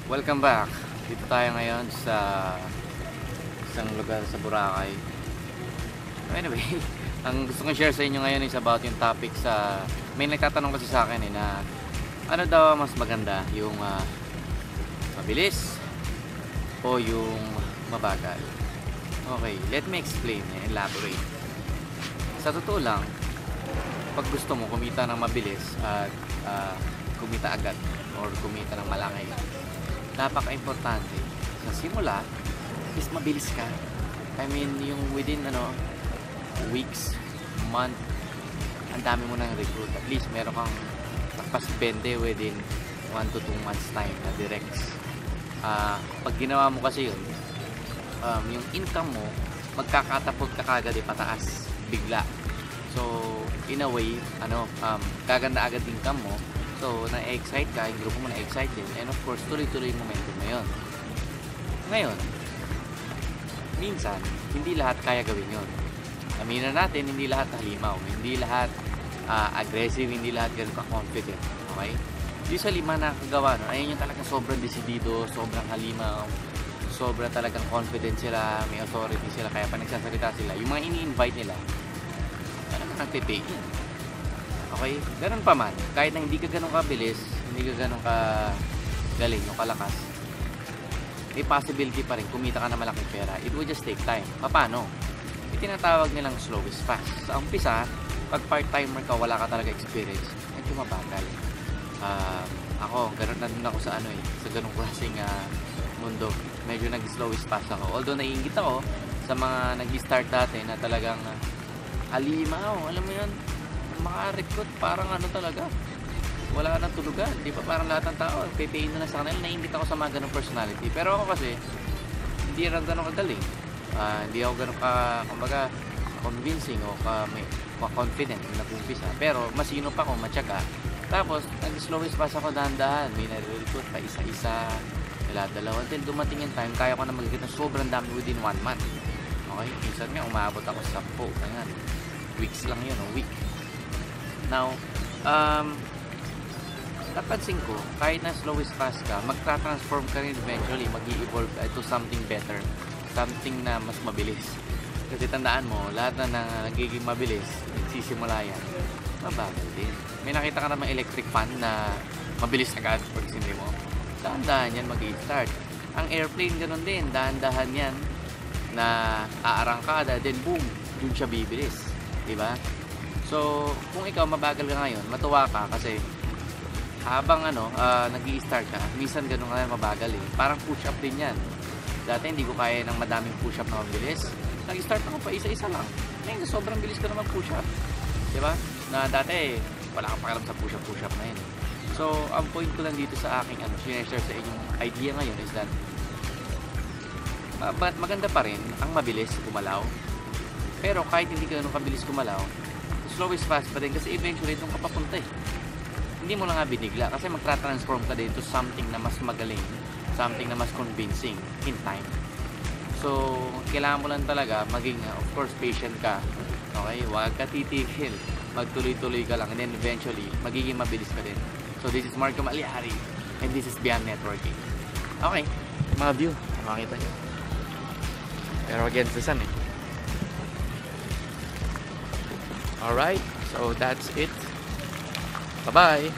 Welcome back. Dito tayo ngayon sa isang lugar sa Boracay. Anyway, ang gusto kong share sa inyo ngayon is about yung topic sa... May nagtatanong kasi sa akin na ano daw mas maganda, yung mabilis o yung mabagal. Okay, let me explain and elaborate. Sa totoo lang, pag gusto mo kumita ng mabilis at kumita agad or kumita ng malaki, napaka-importante sa simula is mabilis ka. I mean, yung within weeks, month, ang dami mo nang recruit. At least meron kang takpas 20 within 1 to 2 months time na directs. Pag ginawa mo kasi yun, yung income mo magkakatapog ka kagad pataas bigla. So in a way, gaganda agad income mo. So, na-excite ka, yung grupo mo na-excite din. And of course, tuloy-tuloy yung momentum na yun. Ngayon, minsan, hindi lahat kaya gawin yun. Aminin natin, hindi lahat halimaw. Hindi lahat aggressive, hindi lahat ganun ka-confident. Okay? Usually, nakakagawa, ayun yung talagang sobrang decidido, sobrang halimaw, sobrang talagang confident sila, may authority sila, kaya pa nagsasalita sila. Yung mga ini-invite nila, talagang nagtitake in. Okay? Ganun pa man, kahit na hindi ka ganun kabilis, hindi ka ganun galing o kalakas, may possibility pa rin kumita ka na malaking pera. It would just take time. Paano? Itinatawag nilang slow is fast. Sa umpisa, pag part-timer ka, wala ka talaga experience, medyo mabagal. Ako, ganun na din ako sa sa ganung klaseng mundo. Medyo nag-slow is fast ako. Although naiingit ako sa mga nag-start dati na talagang halimaw, alam mo yun, maka-recruit parang talaga wala nang tulugan, di ba? Parang lahat ng tao pipiin na sa kanila. Naiingit ako sa mga ganong personality, pero ako kasi hindi rin ganun kagaling. Hindi ako ganun kumbaga convincing o confident na pumpisa, pero masino pa ako, matyaga. Tapos nag-slow is fast ako, dahan-dahan, may nare-recruit pa isa-isa, dalawa, until dumating yung time kaya ko na mag-get ng sobrang dami within 1 month. Okay, minsan nga umabot ako sa 10, ganyan, weeks lang yun, week. Now, napansin ko, kahit na slow is fast ka, magtra-transform ka rin eventually, mag-i-evolve to something better, something na mas mabilis. Kasi tandaan mo, lahat na nagiging mabilis, nagsisimula yan, mabagal din. May nakita ka namang electric fan na mabilis agad pag sindi mo, dahan-dahan yan mag-i-start. Ang airplane ganun din, dahan-dahan yan na aarangkada, then boom, dun siya bibilis, diba? So, kung ikaw mabagal ka ngayon, matuwa ka kasi habang nag-i-start ka, minsan ganun ka na mabagal Parang push-up din yan. Dati hindi ko kaya ng madaming push-up na mabilis. Nag-start ako pa isa-isa lang. Ngayon, sobrang bilis ka naman push-up. Diba? Na dati, wala kang pakialam sa push-up na yun. So, ang point ko lang dito sa aking share sa inyong idea ngayon is that but maganda pa rin ang mabilis gumalaw. Pero kahit hindi ka ganun kabilis gumalaw, slow is fast pa din kasi eventually doon ka papunta Hindi mo lang nga binigla kasi magtra-transform ka din to something na mas magaling, something na mas convincing in time. So, kailangan mo lang talaga maging, of course, patient ka. Okay? Huwag ka titigil. Magtuloy-tuloy ka lang and then eventually, magiging mabilis ka din. So, this is Marco Malyari and this is Beyond Networking. Okay, mga view, makikita nyo. Pero against the sun Alright, so that's it. Bye-bye.